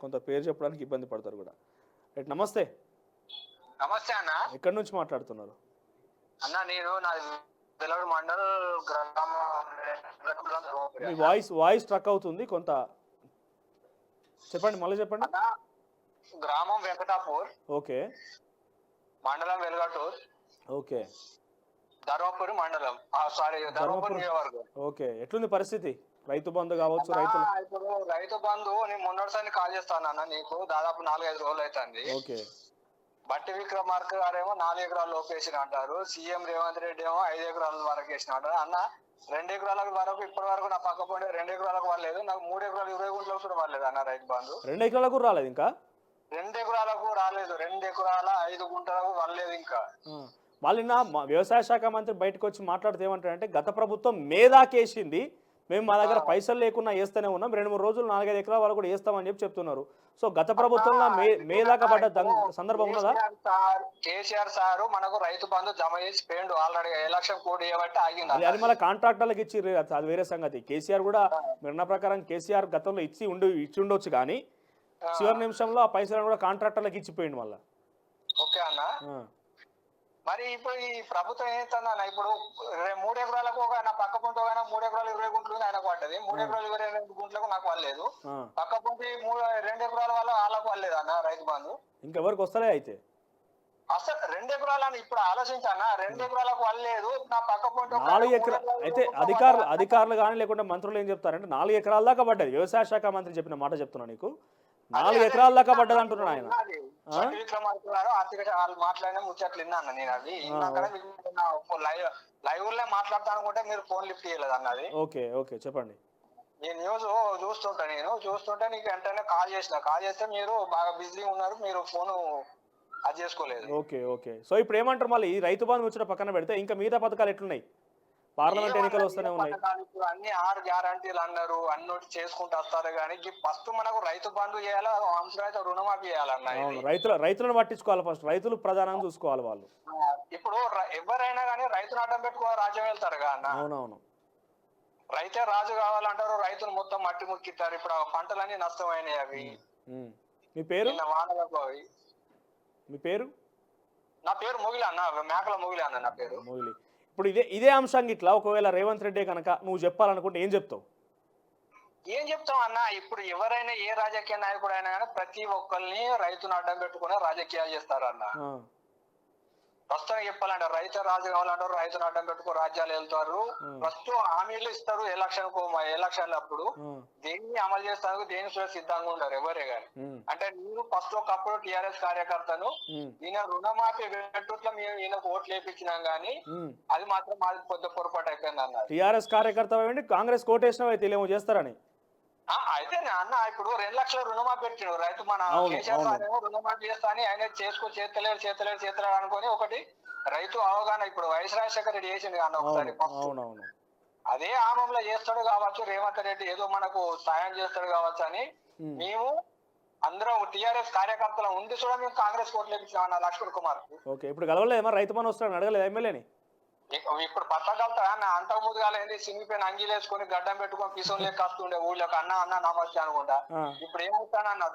కొంత పేరు చెప్పడానికి ఇబ్బంది పడతారు కూడా. రైట్, నమస్తే. నమస్తే అన్న. ఎక్కడి నుంచి మాట్లాడుతున్నారు అన్న? నేను వెలవడు మండల్ గ్రామం. మీ వాయిస్ ట్రక్ అవుతుంది కొంత, చెప్పండి, మళ్ళీ చెప్పండి. అన్న, గ్రామం వెంకటాపూర్, ఓకే మండలం వెలుగటూర్, ఓకే. ధర్మపురి మండలం, సారీ ధర్మపురి నియోజకవర్గం. ఓకే, ఎట్లుంది పరిస్థితి? రైతు బంధు కావచ్చు, రైతులు ఇప్పుడు రైతు బంధు నేను మొన్నటిసారి కాల్ చేస్తాను అన్న, నీకు దాదాపు 4-5 రోజులు అవుతుంది. ఓకే. బట్టి విక్రమార్క గారేమో 4 ఎకరాలు లోపు వేసిన అంటారు, సీఎం రేవంత్ రెడ్డి ఏమో 5 ఎకరాల వరకు వేసిన అంటారు. అన్న 2 ఎకరాల వరకు ఇప్పటి వరకు నా పక్క పోయి 2 ఎకరాలకు వాళ్ళలేదు, నాకు 3 ఎకరాలు 20 గుంటలకు కూడా వాళ్ళలేదు అన్న రైతు బంధు. 2 ఎకరాలకు రాలేదు ఇంకా? 2 ఎకరాలకు రాలేదు, 2 ఎకరాల 5 గుంటలకు వాళ్ళలేదు ఇంకా. వాళ్ళు వ్యవసాయ శాఖ మంత్రి బయటకు వచ్చి మాట్లాడితే ఏమంటారంటే, గత ప్రభుత్వం మేదాకేసింది, మేము మా దగ్గర పైసలు లేకుండా వేస్తూనే ఉన్నాం, 2-3 రోజులు 4-5 ఎకరాల వరకు కూడా వేస్తామని చెప్తున్నారు. సో గత ప్రభుత్వంలో మేదాక పడ్డ సందర్భం ఉన్నదా? కేసీఆర్ సారు మనకు రైతు బంధు జమ చేసి పోయిండు ఆల్రెడీ, ఎలక్షన్ కోడ్ చేయబట్టి ఆగింది. అది మళ్ళీ కాంట్రాక్టర్లకు ఇచ్చి, అది వేరే సంగతి. కేసీఆర్ కూడా నిర్ణయ ప్రకారం కేసీఆర్ గతంలో ఇచ్చి ఉండొచ్చు, కానీ చివరి నిమిషంలో ఆ పైసలను కూడా కాంట్రాక్టర్లకు ఇచ్చిపోయింది మళ్ళీ. ఓకే అన్న, మరి ఇప్పుడు ఈ ప్రభుత్వం ఏంటన్నా, ఇప్పుడు 3 ఎకరాలకు నా పక్క పొంటి 3 ఎకరాలు 20 గుంటలు ఆయనకు పడ్డది, 3 ఎకరాలు 22 గుంటలకు నాకు వాళ్ళలేదు, పక్క పొంటి 2 ఎకరాల వల్ల వాళ్ళకు వాళ్ళలేదు అన్న రైతు బంధు. ఇంకెవరికి వస్తలే అయితే అసలు 2 ఎకరాలని ఇప్పుడు ఆలోచించానా, 2 ఎకరాలకు వాళ్ళలేదు, నా పక్క పొంటి 4 ఎకరాలు అయితే అధికారులు కానీ లేకుంటే మంత్రులు ఏం చెప్తారంటే 4 ఎకరాల దాకా పడ్డది. వ్యవసాయ శాఖ మంత్రి చెప్పిన మాట చెప్తున్నా నీకు, 4 ఎకరాల దాకా పడ్డది అంటున్నాడు ఆయన. వాళ్ళు మాట్లాడిన ముచ్చట్లు విన్నాను నేను, అవి లైవ్ లో మాట్లాడతా అనుకుంటే మీరు ఫోన్ లిఫ్ట్ చేయలేదు అన్నది. ఓకే ఓకే, చెప్పండి. నేను న్యూస్ చూస్తుంటే నీకు వెంటనే కాల్ చేస్తే మీరు బాగా బిజీ ఉన్నారు, మీరు ఫోన్ అది చేసుకోలేదు. Okay okay. సో ఇప్పుడు ఏమంటారు మళ్ళీ, ఈ రైతు బంధు వచ్చిన పక్కన పెడితే ఇంకా మిగతా పథకాలు ఎట్లున్నాయి? పార్లమెంట్ ఎన్నికలు వస్తూనే ఉన్నాయి, అన్ని 6 గ్యారంటీలు అన్నారు, అన్నోటి చేసుకుంటూ వస్తారు. కానీ ఫస్ట్ మనకు రైతు బంధు చేయాలి, అంశ రుణమాఫీ చేయాలన్న. రైతులను పట్టించుకోవాలి, ఫస్ట్ రైతులు ప్రధానంగా చూసుకోవాలి వాళ్ళు. ఇప్పుడు ఎవరైనా కానీ రైతును అడ్డం పెట్టుకోవాలి రాజ్యం వెళ్తారు అన్న. అవునవును, రైతే రాజు కావాలంటారు, రైతులు మొత్తం మట్టి ముక్కిస్తారు. ఇప్పుడు ఆ పంటలన్నీ నష్టమైనాయి. అవి మీ పేరు? వానలకు అవి. మీ పేరు? నా పేరు మొగిలి అన్న, మేకల మొగిలి అన్న నా పేరు. మొగిలి. ఇప్పుడు ఇదే అంశాన్ని ఇట్లా ఒకవేళ రేవంత్ రెడ్డి కనుక నువ్వు చెప్పాలనుకుంటే ఏం చెప్తావు? ఏం చెప్తాం అన్న, ఇప్పుడు ఎవరైనా ఏ రాజకీయ నాయకుడు అయినా కానీ ప్రతి ఒక్కరిని రైతును అడ్డం పెట్టుకుని రాజకీయాలు చేస్తారు అన్న. ప్రస్తుతం చెప్పాలంటే రైతు రాజు కావాలంటారు, రైతును అడ్డం పెట్టుకో రాజ్యాలు వెళ్తారు. ప్రస్తుతం హామీలు ఇస్తారు ఎలక్షన్లు అప్పుడు, దేన్ని అమలు చేస్తారు, దేని కూడా సిద్ధంగా ఉంటారు ఎవరే గాని. అంటే నేను ఫస్ట్ ఒకప్పుడు టిఆర్ఎస్ కార్యకర్తను, ఈయన రుణమాఫీ పెట్టుట్ల మేము ఈయనకు ఓట్లు వేయించినాం గానీ అది మాత్రం మాది పెద్ద పొరపాటు అయిపోయింది అన్నారు. టిఆర్ఎస్ కార్యకర్త కాంగ్రెస్ కోటేసిన అయితే ఏమో చేస్తారని. అయితే అన్న ఇప్పుడు 2 లక్షల రుణమాఫీ పెట్టిండు రైతు, మన కేసీఆర్ రుణమాఫీ చేస్తా అని ఆయన చేతలేడు అనుకుని ఒకటి రైతు అవగాహన ఇప్పుడు వైఎస్ రాజశేఖర రెడ్డి చేసిండు అన్న ఒకసారి. అదే ఆమంలో చేస్తాడు కావచ్చు రేవంత్ రెడ్డి, ఏదో మనకు సాయం చేస్తాడు కావచ్చు అని మేము అందరం టిఆర్ఎస్ కార్యకర్తలు ఉండి కూడా మేము కాంగ్రెస్ కోట్లు ఇచ్చాం అన్న లక్ష్మణ్ కుమార్. ఓకే, ఇప్పుడు కలవలేదు రైతు మన వస్తాడు అడగలేదు ఎమ్మెల్యేని? ఇప్పుడు పట్టగలుగుతా అన్న, అంతకు ముందు కాలేదు సినిపోయిన అంగీలు వేసుకుని గడ్డం పెట్టుకొని పిసోన్ లేక వస్తుండే ఊళ్ళోకి, అన్న నమస్తే అనుకుంటా. ఇప్పుడు ఏమవుతానన్న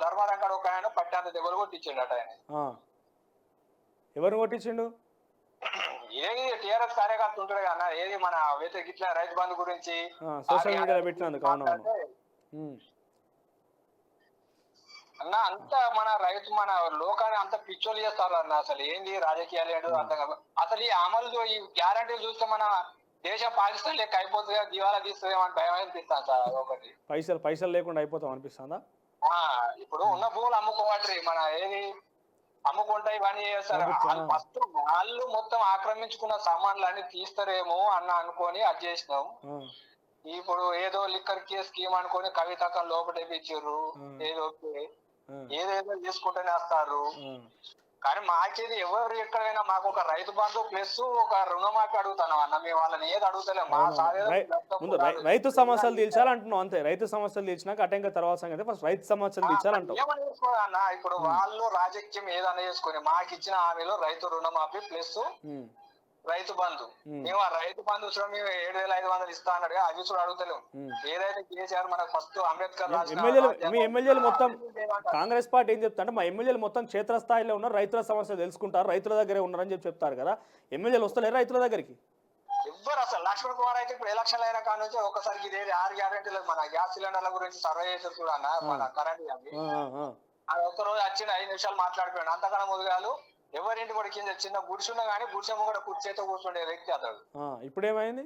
ధర్మారం కాడ ఒక ఆయన పట్టాంత దెబ్బలు కొట్టించిండు అట ఆయన. ఎవరు కొట్టించిండు? ఏది టిఆర్ఎస్ కార్యకర్త ఉంటాడు అన్న, ఏది మన ఇట్లా రైతు బంధు గురించి సోషల్ మీడియాలో పెట్టినందుకు అన్న అంతా మన రైతు మన లోకాన్ని అంత పిచ్చోలు చేస్తారు అన్న. అసలు ఏంది రాజకీయాలు ఏంటో అర్థం కాదు. అసలు ఈ అమలు ఈ గ్యారంటీలు చూస్తే మన దేశం పాకిస్తాన్ లెక్క అయిపోతుంది, దివాలా తీస్తుంది అని భయం అనిపిస్తాను సార్. ఒకటి పైసలు లేకుండా అయిపోతాం అనిపిస్తుందా? ఇప్పుడు ఉన్న భూములు అమ్ముకోవాలి, మన ఏది అమ్ముకుంటా ఇవన్నీ చేస్తారు. ఫస్ట్ వాళ్ళు మొత్తం ఆక్రమించుకున్న సామాన్లు అన్ని తీస్తారేమో అన్న అనుకొని అది చేసినాం. ఇప్పుడు ఏదో లిక్కర్ స్కీమ్ అనుకొని కవితకం లోపటేపించారు, ఏదేదో చేసుకుంటూనే వస్తారు. కానీ మాకేది ఎవరు ఎక్కడైనా మాకు ఒక రైతు బంధు ప్లస్ ఒక రుణమాఫీ అడుగుతాను అన్న, మేము వాళ్ళని ఏది అడుగుతలేము. రైతు సమస్యలు తీర్చాలంటున్నాం అంతే. రైతు సమస్యలు తీర్చినాక అటెంక తర్వాత సంగతి, ఫస్ట్ రైతు సమస్యలు తీర్చాలంటాం. ఏమని చేసుకోవాలన్న, ఇప్పుడు వాళ్ళు రాజకీయం ఏదైనా చేసుకుని మాకు ఇచ్చిన హామీలో రైతు రుణమాఫీ ప్లస్ రైతు బంధు. మేము ఆ రైతు బంధు మేము 7,500 ఇస్తా అన్నాడు, అవి కూడా అడుగుతలేము. ఏదైతే కేసీఆర్ మనకు ఫస్ట్ అంబేద్కర్ మీ ఎమ్మెల్యేలు మొత్తం కాంగ్రెస్ పార్టీ ఏం చెప్తా అంటే మా ఎమ్మెల్యేలు మొత్తం క్షేత్రస్థాయిలో ఉన్నారు, రైతుల సమస్యలు తెలుసుకుంటారు, రైతుల దగ్గరే ఉన్నారని చెప్పి చెప్తారు కదా. ఎమ్మెల్యేలు వస్తలేరు రైతుల దగ్గరికి? ఎవ్వరు అసలు. లక్ష్మణ్ కుమార్ అయితే ఇప్పుడు ఎలక్షన్లు అయిన కాడ నుంచి ఒక్కసారి ఇదే 6 గ్యారెంటీలు మన గ్యాస్ సిలిండర్ల గురించి సర్వే చేసారు కూడా అన్న, మన కరెంట్ అది ఒక్కరోజు వచ్చిన 5 నిమిషాలు మాట్లాడిపోయాడు. అంతకన్నా ముందుగాలు ఎవరింటి కూడా కింద చిన్న గుడిసున్నా కానీ గుడిసెమ్మ కూడా కుర్చీతో కూర్చుండే వ్యక్తి అతడు. ఇప్పుడు ఏమైంది?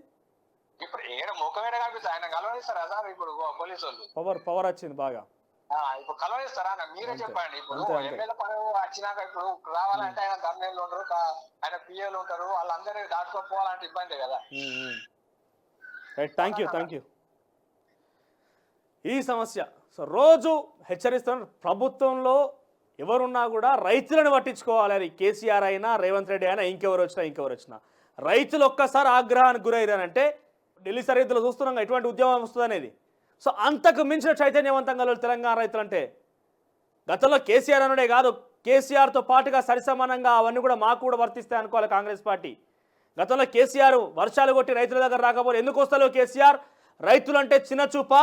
ఇప్పుడు ఏడ ముఖం ఏడ కనిపిస్తారు, ఆయన కలవనిస్తారా సార్ ఇప్పుడు పోలీసు వాళ్ళు? పవర్ వచ్చింది బాగా. ఇప్పుడు కలవనిస్తారా అన్న, మీరే చెప్పండి. ఇప్పుడు ఎమ్మెల్యే పని వచ్చినాక ఇప్పుడు రావాలంటే ఆయన గవర్నర్లు ఉంటారు, ఆయన పిఏలు ఉంటారు, వాళ్ళందరూ దాటుకోపోవాలంటే ఇబ్బంది కదా. Thank you. ఈ సమస్య సో రోజు హెచ్చరిస్తున్నారు, ప్రభుత్వంలో ఎవరున్నా కూడా రైతులను పట్టించుకోవాలని. కేసీఆర్ అయినా రేవంత్ రెడ్డి అయినా ఇంకెవరు వచ్చినా రైతులు ఒక్కసారి ఆగ్రహానికి గురైరానంటే ఢిల్లీ సరిహద్దులో చూస్తున్నాం ఎటువంటి ఉద్యమం వస్తుంది అనేది. సో అంతకు మించిన చైతన్యవంతంగా తెలంగాణ రైతులు అంటే గతంలో కేసీఆర్ అనుడే కాదు, కేసీఆర్తో పాటుగా సరిసమానంగా అవన్నీ కూడా మాకు కూడా వర్తిస్తాయి అనుకోవాలి కాంగ్రెస్ పార్టీ. గతంలో కేసీఆర్ వర్షాలు కొట్టి రైతుల దగ్గర రాకపోతే ఎందుకు వస్తాలో కేసీఆర్, రైతులంటే చిన్న చూప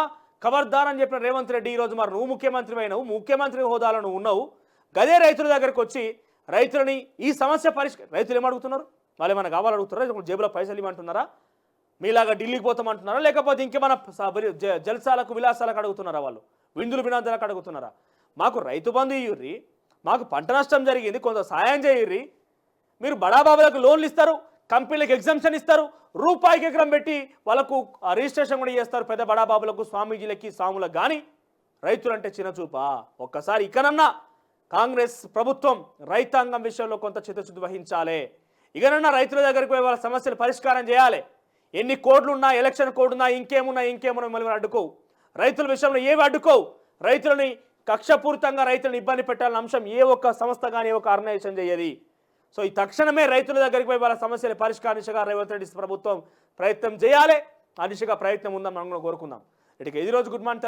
ఖబర్దార్ అని చెప్పిన రేవంత్ రెడ్డి ఈరోజు మరి నువ్వు ముఖ్యమంత్రి అయినావు, ముఖ్యమంత్రి హోదాలో నువ్వు ఉన్నావు, గదే రైతుల దగ్గరకు వచ్చి రైతులని ఈ సమస్య రైతులు ఏమడుగుతున్నారు? వాళ్ళు ఏమైనా కావాలడుగుతున్నారా? జేబులో పైసలు ఇవ్వమంటున్నారా? మీలాగా ఢిల్లీకి పోతామంటున్నారా? లేకపోతే ఇంకేమైనా జల్సాలకు విలాసాలకు అడుగుతున్నారా? వాళ్ళు విందులు వినోదాలకు అడుగుతున్నారా? మాకు రైతు బంధు ఇయ్యుర్రి, మాకు పంట నష్టం జరిగింది కొంత సాయం చేయుర్రి, మీరు బడాబాబులకు లోన్లు ఇస్తారు, కంపెనీలకు ఎగ్జామ్షన్ ఇస్తారు, రూపాయికి ఎకరం పెట్టి వాళ్ళకు రిజిస్ట్రేషన్ కూడా చేస్తారు పెద్ద బడాబాబులకు, స్వామీజీలకి, స్వాములకు. కానీ రైతులంటే చిన్నచూపా? ఒక్కసారి ఇకనన్నా కాంగ్రెస్ ప్రభుత్వం రైతాంగం విషయంలో కొంత చిత్తశుద్ధి వహించాలి. ఇకనన్నా రైతుల దగ్గరికి పోయి వాళ్ళ సమస్యలు పరిష్కారం చేయాలి. ఎన్ని కోడ్లు ఉన్నా, ఎలక్షన్ కోడ్ ఉన్నా, ఇంకేమున్నా మిమ్మల్ని అడ్డుకోవు. రైతుల విషయంలో ఏవి అడ్డుకోవు. రైతులని కక్షపూరితంగా రైతులను ఇబ్బంది పెట్టాలన్న అంశం ఏ ఒక్క సంస్థ కానీ ఏ ఒక్క ఆర్గనైజేషన్ చేయది. సో ఈ తక్షణమే రైతుల దగ్గరికి పోయి వాళ్ళ సమస్యలు పరిష్కార దిశగా రేవంత్ రెడ్డి ప్రభుత్వం ప్రయత్నం చేయాలి. ఆ దిశగా ప్రయత్నం ఉందని మనం కోరుకుందాం. ఇటుక ఇది రోజు గుడ్ మార్నింగ్.